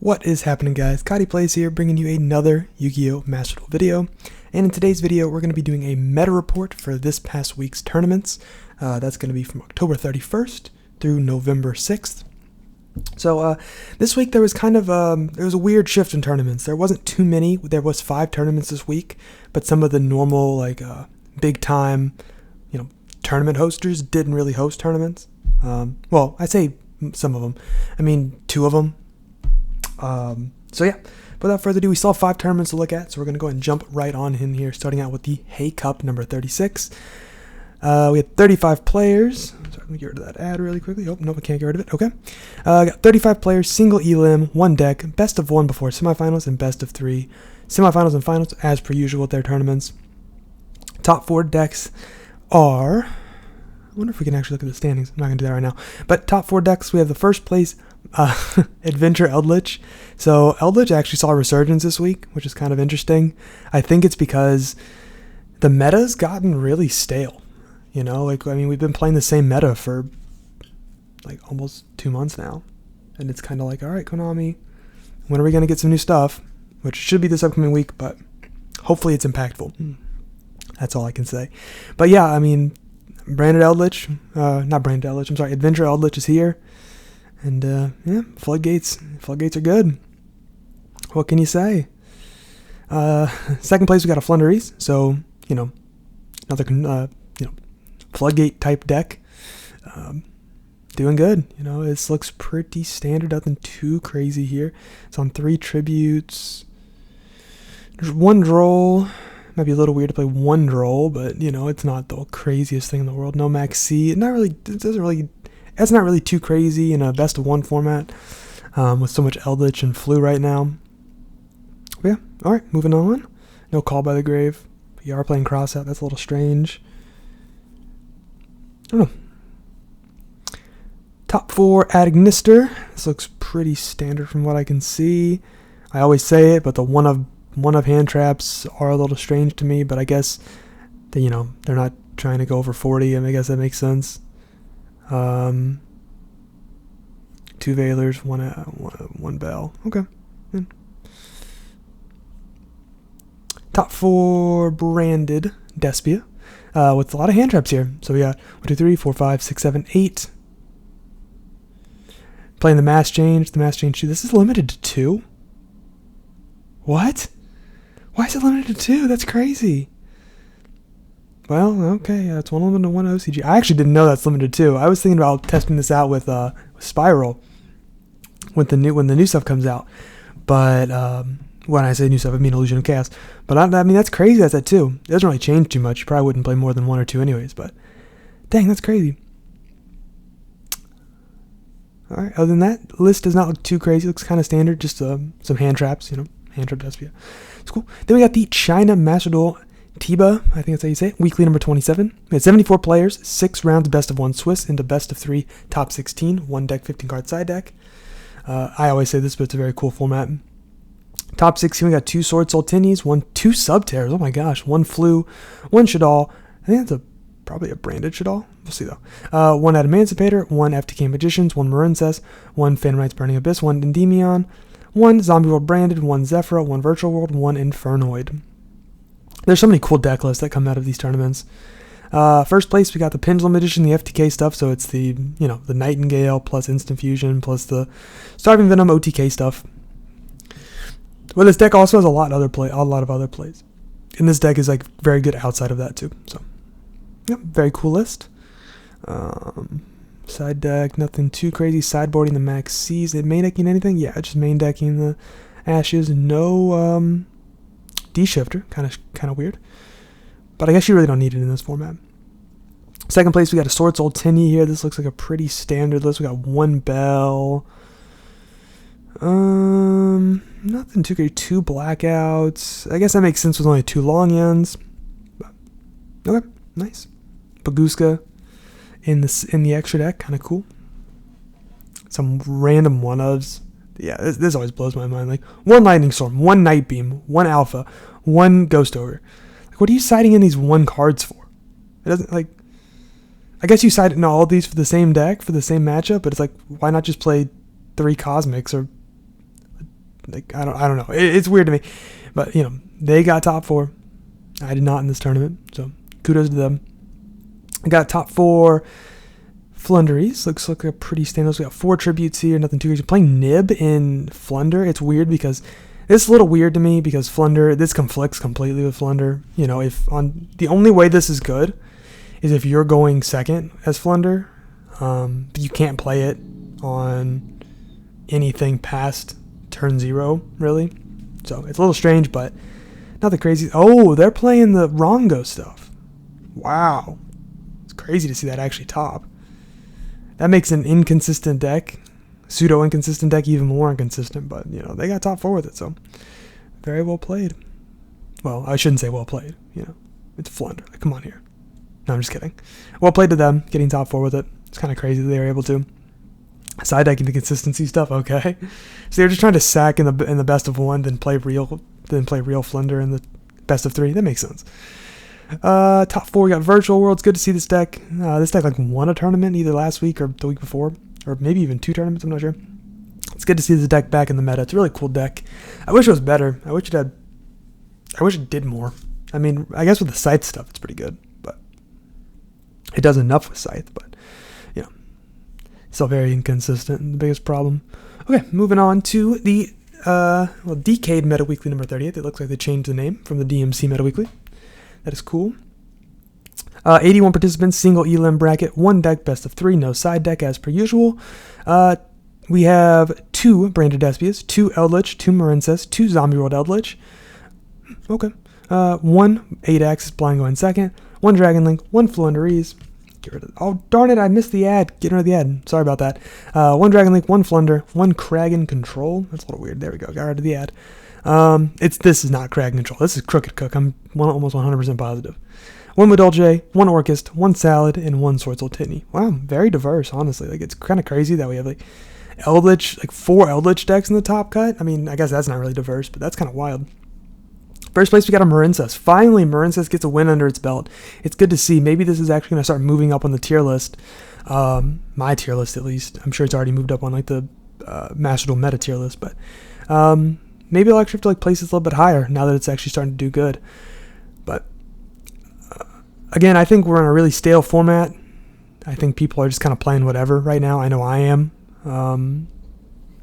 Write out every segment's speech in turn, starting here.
What is happening, guys? Kadi Plays here, bringing you another Yu-Gi-Oh! Master Duel video. And in today's video, we're going to be doing a meta report for this past week's tournaments. That's going to be from October 31st through November 6th. So this week there was kind of there was a weird shift in tournaments. There wasn't too many. There was 5 tournaments this week, but some of the normal big time, tournament hosters didn't really host tournaments. Well, I say some of them. I mean 2 of them. So yeah, without further ado, we still have 5 tournaments to look at, so we're going to go ahead and jump right on in here, starting out with the Hay Cup number 36. We had 35 players. Sorry, let me get rid of that ad really quickly. Oh, nope, I can't get rid of it. Okay. Got 35 players, single elim, 1 deck, best of 1 before semifinals, and best of 3 semifinals and finals, as per usual with their tournaments. Top 4 decks are... I wonder if we can actually look at the standings. I'm not going to do that right now. But top 4 decks, we have the first place... Adventure Eldlich. So Eldlich actually saw a resurgence this week, which is kind of interesting. I think it's because the meta's gotten really stale. We've been playing the same meta for almost 2 months now, and it's kind of like, all right, Konami, when are we going to get some new stuff? Which should be this upcoming week, but hopefully it's impactful. That's all I can say. But yeah, Adventure Eldlich is here. And, yeah, Floodgates are good. What can you say? Second place, we got a Floowandereeze. So, another, Floodgate type deck. Doing good. This looks pretty standard. Nothing too crazy here. It's on 3 tributes. There's 1 droll. Might be a little weird to play 1 droll, but, it's not the craziest thing in the world. No max C. That's not really too crazy in a best of 1 format with so much Eldlich and Flu right now. But yeah, alright, moving on. No Call by the Grave. But you are playing Crossout, that's a little strange. I don't know. Top 4 Agnister. This looks pretty standard from what I can see. I always say it, but the one of hand traps are a little strange to me, but I guess they're not trying to go over 40, and I guess that makes sense. 2 Veilers, one Bell. Okay. Yeah. Top 4 branded Despia, with a lot of hand traps here. So we got 1, 2, 3, 4, 5, 6, 7, 8. Playing the Mass Change. The Mass Change 2. This is limited to 2. What? Why is it limited to 2? That's crazy. Well, okay, it's 1 limited to 1 OCG. I actually didn't know that's limited too. I was thinking about testing this out with Spiral when the new stuff comes out. But when I say new stuff, I mean Illusion of Chaos. But that's crazy. That's at 2. It doesn't really change too much. You probably wouldn't play more than 1 or 2 anyways. But dang, that's crazy. All right. Other than that, list does not look too crazy. It looks kind of standard. Just some hand traps. Hand trap Despia. It's cool. Then we got the China Master Duel Tiba, I think that's how you say it, weekly number 27. We had 74 players, 6 rounds best of 1 Swiss into best of 3 top 16, 1 deck, 15 card side deck. I always say this, but it's a very cool format. Top 16, we got 2 Swordsoul Tenyis, 2 Subterrors, oh my gosh, 1 Flu, 1 Shaddoll. I think that's probably a branded Shaddoll. We'll see though. 1 Emancipator, 1 FTK Magicians, 1 Marincess, 1 Phantom Knight's Burning Abyss, 1 Endymion, 1 Zombie World Branded, 1 Zephyra, 1 Virtual World, 1 Infernoid. There's so many cool deck lists that come out of these tournaments. First place, we got the Pendulum edition, the FTK stuff, so it's the Nightingale plus Instant Fusion plus the Starving Venom OTK stuff. Well, this deck also has a lot of other plays. And this deck is very good outside of that too. So, yeah, very cool list. Side deck, nothing too crazy. Sideboarding the Max C's. Main decking anything? Yeah, just main decking the Ashes. No, D-shifter, kind of weird, but I guess you really don't need it in this format. Second place, we got a Swordsoul Tenyi here. This looks like a pretty standard list. We got 1 Bell, nothing too great. 2 Blackouts. I guess that makes sense with only 2 long ends. But, okay, nice. Baguska in the extra deck, kind of cool. Some random 1-ofs. Yeah, this always blows my mind. 1 Lightning Storm, 1 Night Beam, 1 Alpha, 1 Ghost Ogre. What are you siding in these 1 cards for? It doesn't, I guess you side in all of these for the same deck, for the same matchup, but it's why not just play 3 Cosmics or Like, I don't know. It's weird to me. But, you know, they got top 4. I did not in this tournament, so kudos to them. I got top 4 Floowandereeze. Looks like a pretty standard. We got 4 tributes here, nothing too crazy. Playing Nib in Flunder. It's weird because it's a little weird to me because this conflicts completely with Flunder. You know, the only way this is good is if you're going second as Flunder, but you can't play it on anything past turn 0, really. So it's a little strange, but nothing crazy. Oh, they're playing the Rongo stuff. Wow. It's crazy to see that actually top. That makes an inconsistent deck, pseudo-inconsistent deck, even more inconsistent, but, you know, they got top 4 with it, so very well played. Well, I shouldn't say well played, you know. It's Flunder. Like, come on here. No, I'm just kidding. Well played to them, getting top 4 with it. It's kind of crazy that they were able to. Side decking the consistency stuff, okay. So they're just trying to sack in the best of 1, then play real Flunder in the best of 3. That makes sense. Top 4, we got Virtual Worlds. Good to see this deck. This deck like won a tournament either last week or the week before, or maybe even 2 tournaments. I'm not sure. It's good to see this deck back in the meta. It's a really cool deck. I wish it was better. I wish it did more. I mean, I guess with the Scythe stuff, it's pretty good, but it does enough with Scythe. But you know, still very inconsistent. And the biggest problem. Okay, moving on to the Decade Meta Weekly number 38. It looks like they changed the name from the DMC Meta Weekly. That is cool. 81 participants, single elim bracket, 1 deck, best of 3, no side deck as per usual. We have 2 branded Despias, 2 Eldlich, 2 Marincess, 2 Zombie World Eldlich. Okay. 1 8-axis blind going second, 1 Dragon Link, 1 Floowandereeze. Get rid of it. Oh, darn it, I missed the ad. Get rid of the ad. Sorry about that. 1 Dragon Link, 1 Flunder, 1 Kragan Control. That's a little weird. There we go. Got rid of the ad. This is not Kragan Control. This is Crooked Cook. I'm almost 100% positive. 1 Madolche, 1 Orcust, 1 Salad, and 1 Swordsoul Tenyi. Wow, very diverse, honestly. Like, it's kind of crazy that we have, like, Eldlich, like 4 Eldlich decks in the top cut. I mean, I guess that's not really diverse, but that's kind of wild. First place, we got a Marincess. Finally, Marincess gets a win under its belt. It's good to see. Maybe this is actually going to start moving up on the tier list. My tier list, at least. I'm sure it's already moved up on, like, the Master Duel meta tier list, but maybe I'll actually have to, like, place this a little bit higher now that it's actually starting to do good. But again, I think we're in a really stale format. I think people are just kind of playing whatever right now. I know I am.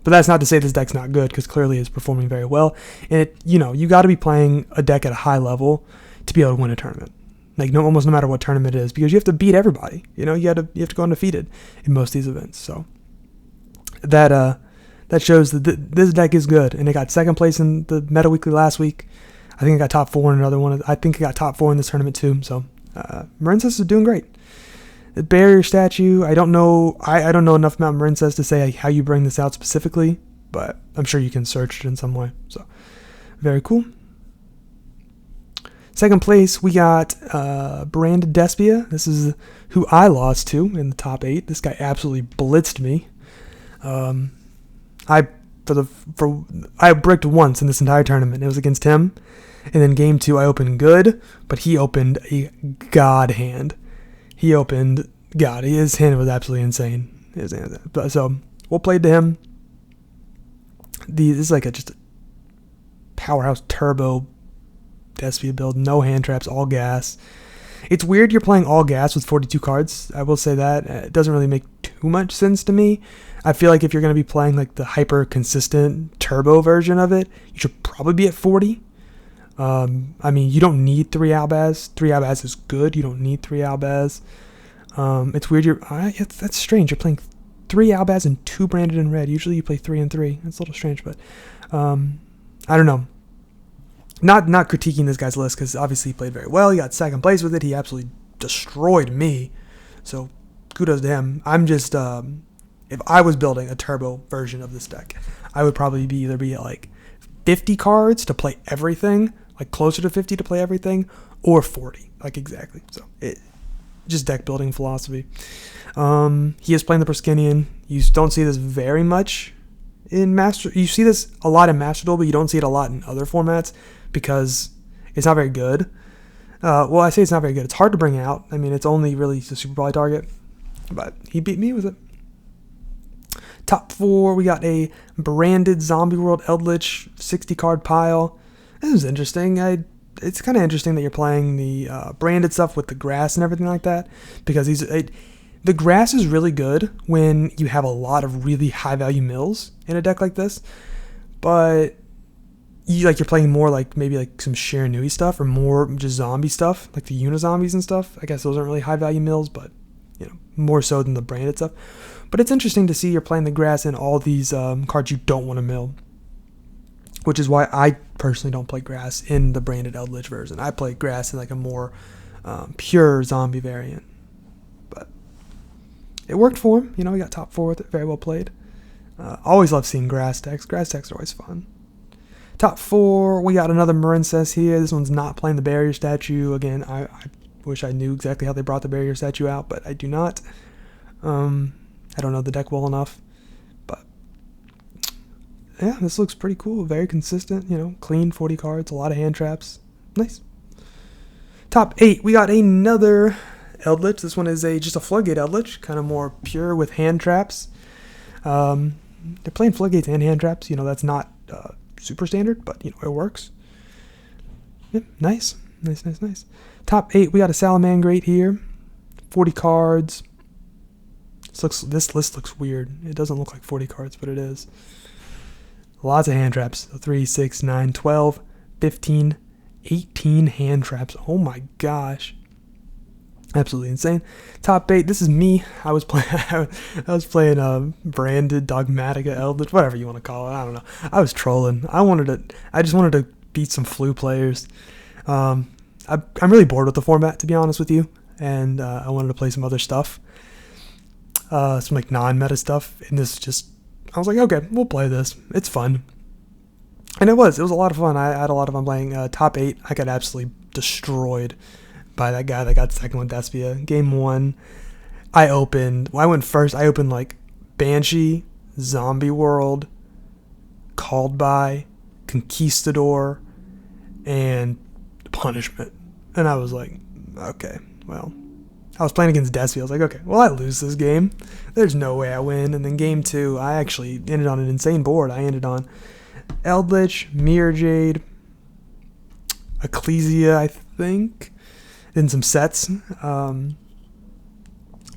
But that's not to say this deck's not good, because clearly it's performing very well. And you got to be playing a deck at a high level to be able to win a tournament. Like almost no matter what tournament it is, because you have to beat everybody. You have to go undefeated in most of these events. So that shows that this deck is good, and it got second place in the Meta Weekly last week. I think it got top 4 in another one. I think it got top 4 in this tournament too. So Marincess is doing great. The barrier statue, I don't know enough about Marincess to say how you bring this out specifically, but I'm sure you can search it in some way. So very cool. Second place, we got branded Despia. This is who I lost to in the top 8. This guy absolutely blitzed me. I bricked once in this entire tournament. It was against him. And then game 2, I opened good, but he opened a god hand. His hand was absolutely insane. So, well played to him. This is like just a powerhouse turbo Despia build. No hand traps, all gas. It's weird you're playing all gas with 42 cards. I will say that. It doesn't really make too much sense to me. I feel like if you're going to be playing like the hyper consistent turbo version of it, you should probably be at 40. I mean, you don't need 3 Albaz. 3 Albaz is good. You don't need 3 Albaz. It's weird. That's strange. You're playing 3 Albaz and 2 branded in red. Usually you play 3 and 3. That's a little strange, but I don't know. Not critiquing this guy's list, because obviously he played very well. He got second place with it. He absolutely destroyed me. So kudos to him. I'm just if I was building a turbo version of this deck, I would probably either be at like 50 cards to play everything, like closer to 50 to play everything, or 40, like exactly. So just deck building philosophy. He is playing the Perskinian. You don't see this very much in Master. You see this a lot in Master Duel, but you don't see it a lot in other formats because it's not very good. Well, I say it's not very good. It's hard to bring out. I mean, it's only really the Super Poly target, but he beat me with it. Top 4, we got a branded Zombie World Eldlich 60 card pile. This is interesting. It's kind of interesting that you're playing the branded stuff with the grass and everything like that, because the grass is really good when you have a lot of really high value mills in a deck like this, but you're playing more like maybe like some Shiranui stuff or more just zombie stuff, like the Unizombies and stuff. I guess those aren't really high value mills, but more so than the branded stuff. But it's interesting to see you're playing the grass in all these cards you don't want to mill, which is why I personally don't play grass in the branded Eldlich version. I play grass in like a more pure zombie variant. But it worked for him. We got top 4 with it. Very well played. Always love seeing grass decks. Grass decks are always fun. Top 4, we got another Marincess here. This one's not playing the barrier statue. Again, I wish I knew exactly how they brought the barrier statue out, but I do not. I don't know the deck well enough. But yeah, this looks pretty cool. Very consistent, clean 40 cards, a lot of hand traps. Nice. Top 8, we got another Eldlich. This one is just a Floodgate Eldlich, kind of more pure with hand traps. They're playing Floodgates and hand traps. That's not super standard, but it works. Yep, nice. Top 8, we got a Salamangreat here. 40 cards. This list looks weird. It doesn't look like 40 cards, but it is. Lots of hand traps. So 3, 6, 9, 12, 15, 18 hand traps. Oh my gosh. Absolutely insane. Top 8, this is me. I was playing branded Dogmatica Eldlich, whatever you want to call it. I don't know. I was trolling. I just wanted to beat some Flu players. I'm really bored with the format, to be honest with you, and I wanted to play some other stuff. Some like non-meta stuff, and I was like, okay, we'll play this. It's fun. And it was a lot of fun. I had a lot of fun playing. Top 8, I got absolutely destroyed by that guy that got second with Despia. Game 1, I went first. I opened like Banshee, Zombie World, Called By, Conquistador, and Punishment. And I was like, okay, well, I was playing against Despia. I was like, okay, well, I lose this game. There's no way I win. And then game 2, I actually ended on an insane board. I ended on Eldlich, Mirror Jade, Ecclesia, I think. Then some sets.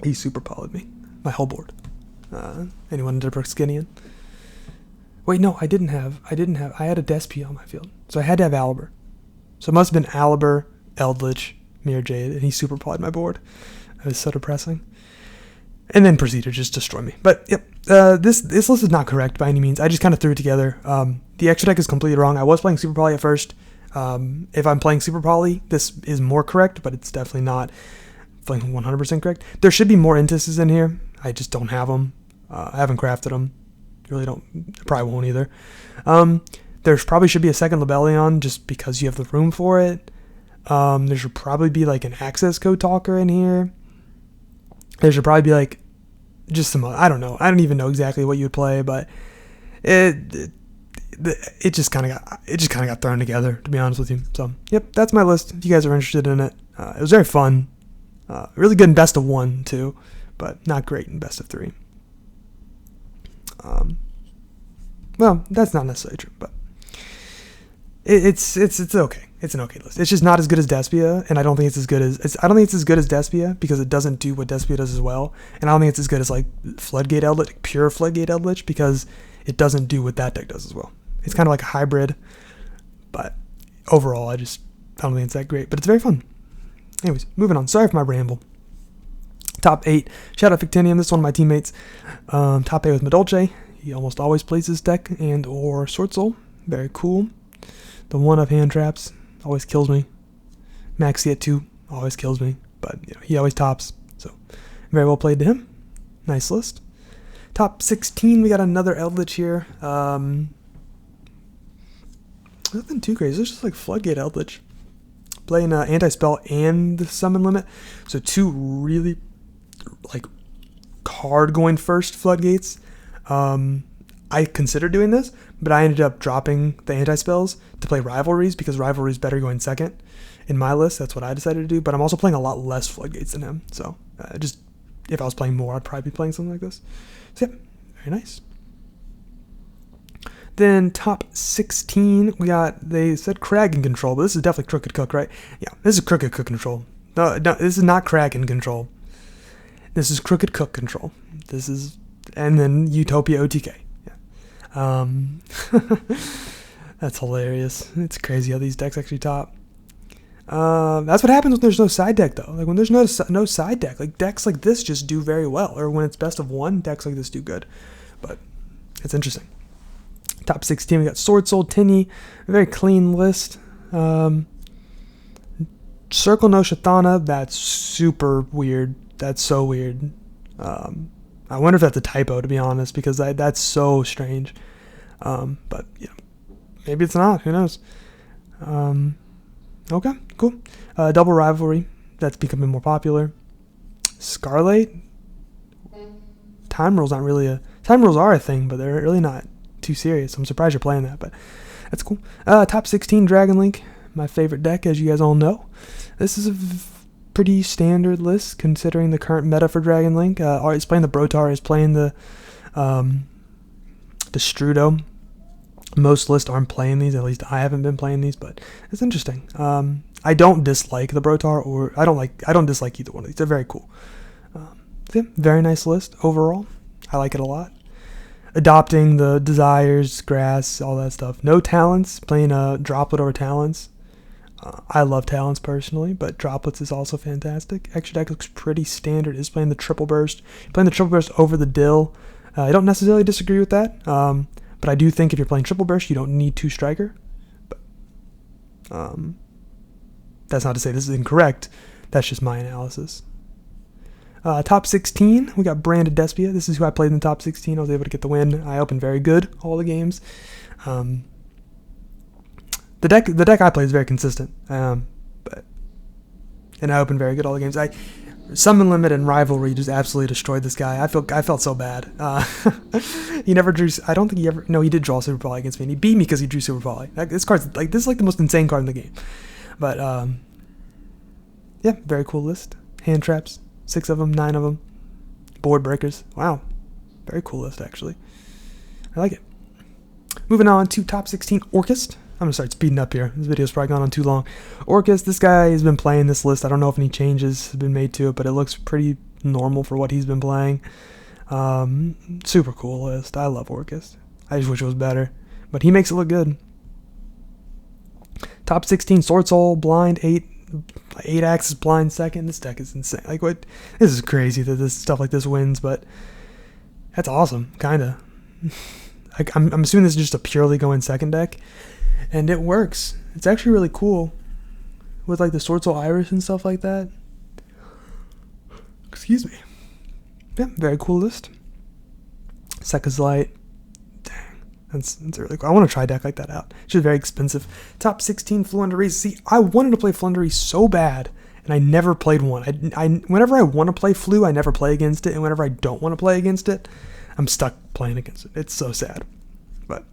He super poly'd me. My whole board. Anyone into Brookskinnian? Wait, no, I didn't have. I had a Despia on my field. So I had to have Aliber. So it must have been Aliber, Eldlich, Mirror Jade, and he super poly'd my board. It was so depressing. And then proceeded to just destroy me. But yep, this list is not correct by any means. I just kind of threw it together. The extra deck is completely wrong. I was playing Super Poly at first. If I'm playing Super Poly, this is more correct, but it's definitely not playing 100% correct. There should be more Intises in here. I just don't have them. I haven't crafted them. Really don't. Probably won't either. There probably should be a second Lebellion just because you have the room for it. There should probably be like an access code talker in here. There should probably be like just some, I don't know. I don't even know exactly what you would play, but it just kind of got thrown together, to be honest with you. So, yep, that's my list. If you guys are interested in it, it was very fun. Really good in best of 1 too, but not great in best of 3. Well, that's not necessarily true, but it's okay. It's an okay list. It's just not as good as Despia, and I don't think it's as good as Despia because it doesn't do what Despia does as well, and I don't think it's as good as like Floodgate Eldlich, pure Floodgate Eldlich, because it doesn't do what that deck does as well. It's kind of like a hybrid, but overall, I don't think it's that great, but it's very fun. Anyways, moving on. Sorry for my ramble. Top 8. Shout out Fictinium. This is one of my teammates. Top 8 with Madolche. He almost always plays this deck and or Swordsoul. Very cool. The 1-up hand traps always kills me. Maxi at 2 always kills me, but he always tops. So very well played to him. Nice list. Top 16, we got another Eldlich here. Nothing too crazy. It's just like Floodgate Eldlich. Playing anti-spell and the summon limit. So 2 really like card going first Floodgates. I considered doing this, but I ended up dropping the anti-spells to play Rivalries because Rivalries is better going second in my list. That's what I decided to do, but I'm also playing a lot less Floodgates than him. So just if I was playing more, I'd probably be playing something like this. So yeah, Very nice. Then top 16, they said Kraken control, but this is definitely Crooked Cook, right? Yeah, this is Crooked Cook control. No, this is not Kraken control. This is Crooked Cook control. And then Utopia OTK. Yeah. That's hilarious. It's crazy how these decks actually top. That's what happens when there's no side deck, though. Like when there's no side deck, like decks like this just do very well. Or when it's best of one, decks like this do good. But it's interesting. Top 16, we got Swordsoul, Tenyi, a very clean list. Circle no Shatana, that's super weird. That's so weird. I wonder if that's a typo, to be honest, because that's so strange. But you know, maybe it's not. Who knows? Okay, cool. Double Rivalry, that's becoming more popular. Scarlet, time rules aren't really time rules are a thing, but they're really not too serious. I'm surprised you're playing that, but that's cool. Top 16 Dragon Link, my favorite deck, as you guys all know. This is a pretty standard list considering the current meta for Dragon Link. It's playing the Brotar, it's playing the Strudo. Most lists aren't playing these, at least I haven't been playing these, but it's interesting. I don't dislike the Brotar, or I don't dislike either one of these. They're very cool. Yeah, very nice list overall. I like it a lot. Adopting the Desires, Grass, all that stuff. No Talents, playing a Droplet over Talents. I love Talents personally, but Droplets is also fantastic. Extra deck looks pretty standard. It's playing the Triple Burst. Playing the Triple Burst over the Dill. I don't necessarily disagree with that, but I do think if you're playing Triple Burst, you don't need 2 Striker. But that's not to say this is incorrect. That's just my analysis. Top 16, we got Branded Despia. This is who I played in the top 16. I was able to get the win. I opened very good all the games. The deck I play is very consistent, and I opened very good all the games. Summon Limit and Rivalry just absolutely destroyed this guy. I felt so bad. He never drew. I don't think he ever. No, he did draw Super Volley against me, and he beat me because he drew Super Volley. This is like the most insane card in the game. But yeah, very cool list. Hand traps. 6 of them, 9 of them. Board breakers. Wow. Very cool list, actually. I like it. Moving on to top 16, Orcust. I'm going to start speeding up here. This video's probably gone on too long. Orcust, this guy has been playing this list. I don't know if any changes have been made to it, but it looks pretty normal for what he's been playing. Super cool list. I love Orcust. I just wish it was better. But he makes it look good. Top 16, Swordsoul, blind, 8 axes blind second. This deck is insane. Like, what? This is crazy that this stuff like this wins, but that's awesome, kinda. Like, I'm assuming this is just a purely go in second deck, and it works. It's actually really cool with like the Swordsoul Iris and stuff like that. Excuse me. Yeah, very cool list. Sekka's Light. That's really cool. I want to try a deck like that out. It's just very expensive. Top 16, Floowandereeze. See, I wanted to play Floowandereeze so bad, and I never played one. Whenever I want to play Flu, I never play against it, and whenever I don't want to play against it, I'm stuck playing against it. It's so sad. But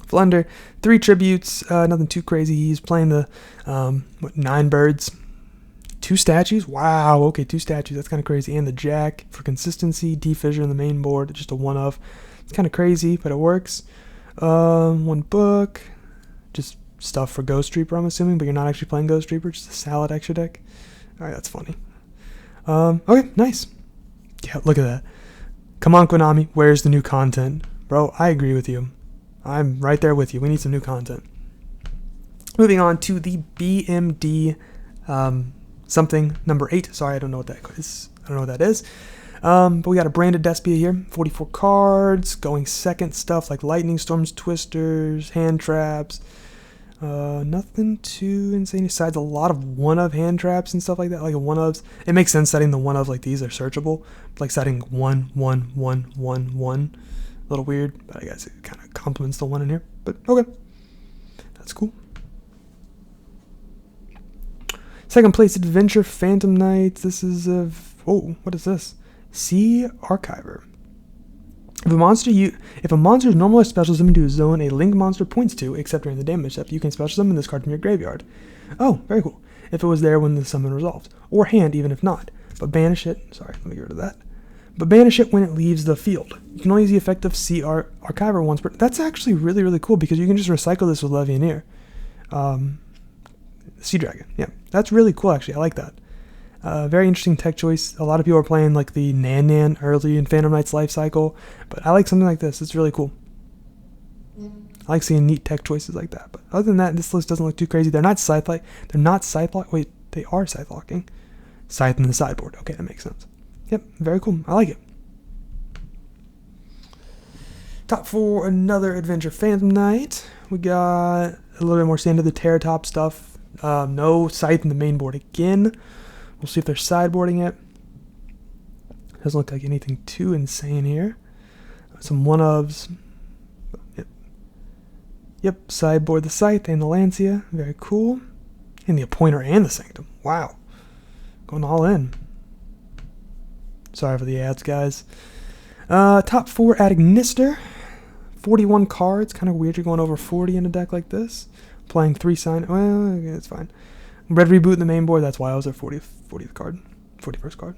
Flunder, 3 tributes, nothing too crazy. He's playing the 9 birds, 2 statues. Wow, okay, 2 statues. That's kind of crazy. And the Jack for consistency. D-Fissure in the main board, just a 1-of. It's kind of crazy, but it works. 1 book, just stuff for Ghost Reaper, I'm assuming, but you're not actually playing Ghost Reaper, just a salad extra deck. Alright, that's funny. Okay, nice. Yeah, look at that. Come on, Konami, where's the new content? Bro, I agree with you. I'm right there with you. We need some new content. Moving on to the BMD something number 8. Sorry, I don't know what that is. I don't know what that is. But we got a Branded Despia here, 44 cards, going second stuff like Lightning Storms, Twisters, Hand Traps. Nothing too insane besides a lot of 1-of hand traps and stuff like that, like a 1-ofs. It makes sense setting the 1-of like these, they're searchable. Like setting 1, 1, 1, 1, 1. A little weird, but I guess it kind of complements the 1 in here. But okay, that's cool. Second place, Adventure Phantom Knights. This is a... Oh, what is this? Sea Archiver. If a monster's normal or special summon to a zone a link monster points to, except during the damage step, you can special summon this card from your graveyard. Oh, very cool. If it was there when the summon resolved. Or hand, even if not. But banish it. Sorry, let me get rid of that. but banish it when it leaves the field. You can only use the effect of Sea Archiver once per... That's actually really, really cool because you can just recycle this with Levianeer. Sea Dragon, yeah. That's really cool, actually. I like that. Very interesting tech choice. A lot of people are playing like the Nan early in Phantom Knight's life cycle, but I like something like this. It's really cool. I like seeing neat tech choices like that. But other than that, this list doesn't look too crazy. They're not scythe like. They're not scythe lock. Wait, they are scythe locking. Scythe in the sideboard. Okay, that makes sense. Yep, very cool. I like it. Top 4, another Adventure Phantom Knight. We got a little bit more standard, the Terra Top stuff. No scythe in the main board again. We'll see if they're sideboarding it. Doesn't look like anything too insane here. Some one-ofs. Yep, sideboard the Scythe and the Lancia. Very cool. And the Appointer and the Sanctum. Wow. Going all in. Sorry for the ads, guys. Top 4 Agnister. 41 cards. Kind of weird you're going over 40 in a deck like this. Playing 3 sign. Well, okay, it's fine. Red Reboot in the main board. That's why I was at 40th card. 41st card.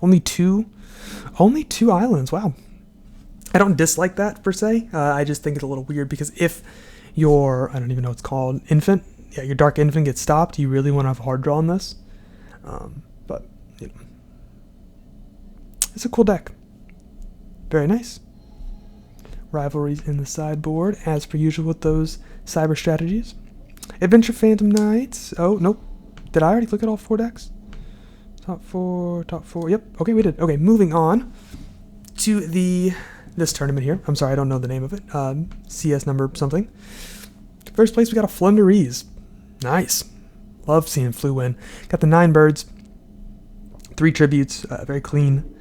Only 2 islands. Wow. I don't dislike that per se. I just think it's a little weird because if your, I don't even know what it's called, infant, yeah, your Dark Infant gets stopped, you really want to have a hard draw on this. But, you know, it's a cool deck. Very nice. Rivalries in the sideboard, as per usual with those cyber strategies. Adventure Phantom Knights. Oh, nope. Did I already look at all 4 decks? Top 4. Yep. Okay, we did. Okay, moving on to this tournament here. I'm sorry, I don't know the name of it. CS number something. First place, we got a Floowandereeze. Nice. Love seeing Flu win. Got the 9 birds, 3 tributes. Very clean.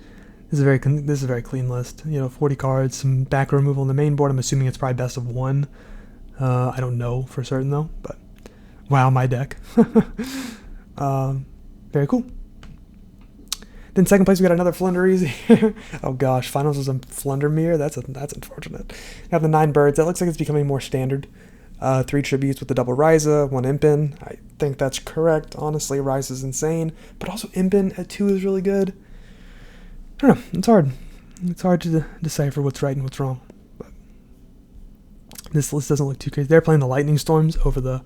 This is a very clean list. You know, 40 cards, some back removal on the main board. I'm assuming it's probably best of 1. I don't know for certain though, but wow, my deck. Very cool. Then second place, we got another Floowandereeze. Oh gosh, finals was a Flundermere. That's unfortunate. Got the 9 birds. That looks like it's becoming more standard. 3 tributes with the double Ryza, 1 Impin. I think that's correct. Honestly, Ryza is insane, but also Impin at 2 is really good. I don't know. It's hard. It's hard to decipher what's right and what's wrong. But this list doesn't look too crazy. They're playing the Lightning Storms over the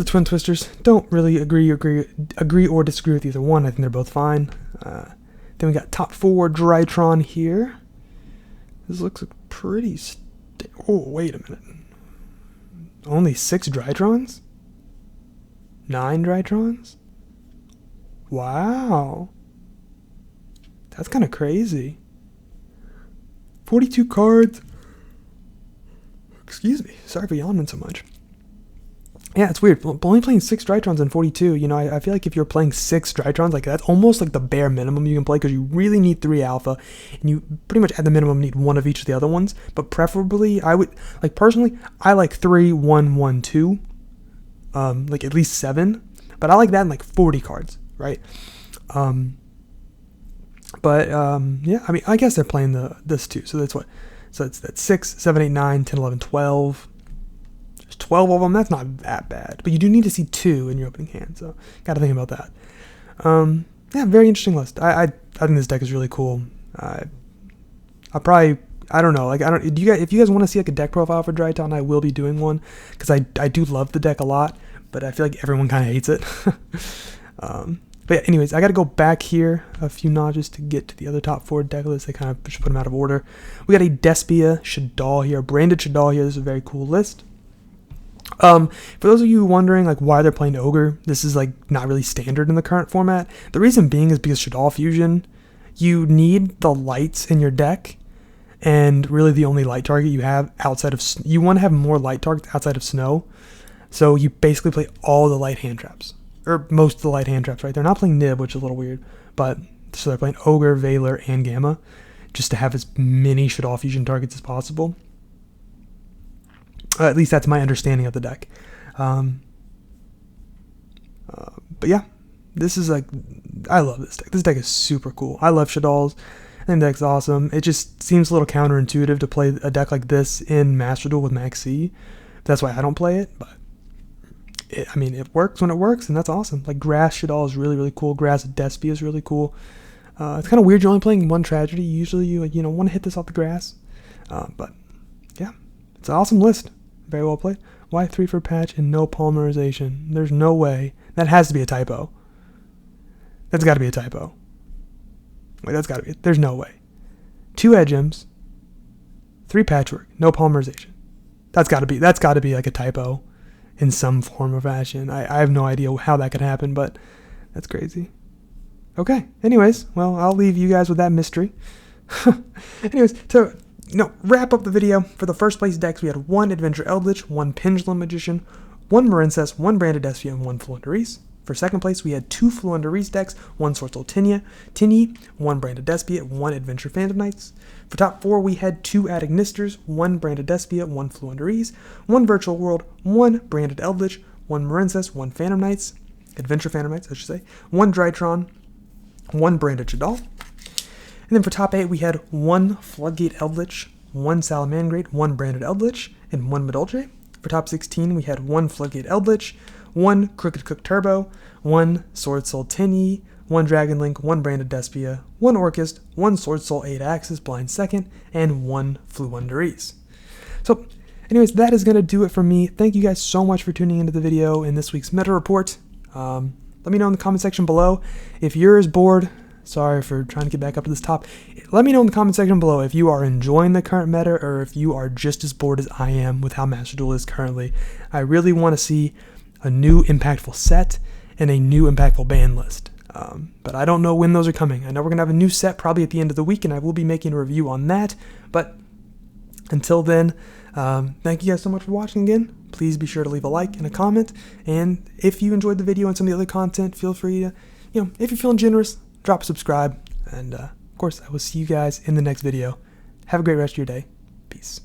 Twin Twisters. Don't really agree or disagree with either one. I think they're both fine. Then we got top 4 Drytron here. This looks pretty. Oh, wait a minute. Only 6 Drytrons? 9 Drytrons? Wow. That's kind of crazy. 42 cards. Excuse me. Sorry for yawning so much. Yeah, it's weird. Only playing 6 Drytrons and 42. You know, I feel like if you're playing 6 Drytrons, like that's almost like the bare minimum you can play because you really need 3 alpha, and you pretty much at the minimum need 1 of each of the other ones. But preferably, I would like personally, I like 3, 1, 1, 2, like at least 7. But I like that in like 40 cards, right? Yeah, I mean, I guess they're playing this too. So that's what. So that's 6, 7, 8, 9, 10, 11, 12. There's 12 of them. That's not that bad. But you do need to see 2 in your opening hand. So got to think about that. Yeah, very interesting list. I think this deck is really cool. I don't know. Like if you guys want to see like a deck profile for Drytron, I will be doing one because I do love the deck a lot, but I feel like everyone kind of hates it. But yeah, anyways, I got to go back here a few notches to get to the other top 4 deck lists. They kind of just put them out of order. We got a Despia Shaddoll here, branded Shaddoll here. This is a very cool list. For those of you wondering like why they're playing Ogre, this is like not really standard in the current format. The reason being is because Shaddoll Fusion, you need the lights in your deck, and really the only light target you have outside of you want to have more light targets outside of Snow. So you basically play all the light hand traps. Or most of the light hand traps, right? They're not playing Nib, which is a little weird. But, so they're playing Ogre, Valor, and Gamma. Just to have as many Shaddoll Fusion targets as possible. At least that's my understanding of the deck. But yeah, this is like, I love this deck. This deck is super cool. I love Shaddolls. I think the deck's awesome. It just seems a little counterintuitive to play a deck like this in Master Duel with Max C. That's why I don't play it, but it works when it works, and that's awesome. Like Grass Shaddoll is really, really cool. Grass Despia is really cool. It's kind of weird you're only playing one tragedy. Usually you want to hit this off the grass. But yeah, it's an awesome list. Very well played. Why 3 for patch and no polymerization? There's no way. That has to be a typo. That's got to be a typo. Wait, that's got to be. There's no way. 2 edge gems, 3 patchwork, no polymerization. That's got to be like a typo in some form or fashion. I have no idea how that could happen, but that's crazy. Okay. Anyways, well, I'll leave you guys with that mystery. Anyways, to wrap up the video, for the first place decks, we had 1 Adventure Eldlich, 1 Pendulum Magician, 1 Marincess, 1 Branded Despia, and 1 Floowandereeze. For second place, we had 2 Floowandereeze decks, 1 Swordsoul Tenyi, 1 Branded Despia, 1 Adventure Phantom Knights. For top 4, we had 2 Adignisters, 1 Branded Despia, 1 Floowandereeze, 1 Virtual World, 1 Branded Eldlich, 1 Marincess, 1 Phantom Knights, Adventure Phantom Knights, I should say, 1 Drytron, 1 Branded Shaddoll. And then for top 8, we had 1 Floodgate Eldlich, 1 Salamangreat, 1 Branded Eldlich, and 1 Madolche. For top 16, we had 1 Floodgate Eldlich, 1 Crooked Cook Turbo, 1 Swordsoul Tenyi, 1 Dragon Link, 1 Branded Despia, 1 Orcust, 1 Swordsoul 8-Axis Blind Second, and 1 Floowandereeze. So, anyways, that is going to do it for me. Thank you guys so much for tuning into the video in this week's meta report. Let me know in the comment section below if you're as bored. Sorry for trying to get back up to this top. Let me know in the comment section below if you are enjoying the current meta or if you are just as bored as I am with how Master Duel is currently. I really want to see a new impactful set and a new impactful ban list. But I don't know when those are coming. I know we're going to have a new set probably at the end of the week, and I will be making a review on that. But until then, thank you guys so much for watching again. Please be sure to leave a like and a comment. And if you enjoyed the video and some of the other content, feel free to, if you're feeling generous, drop a subscribe. And of course, I will see you guys in the next video. Have a great rest of your day. Peace.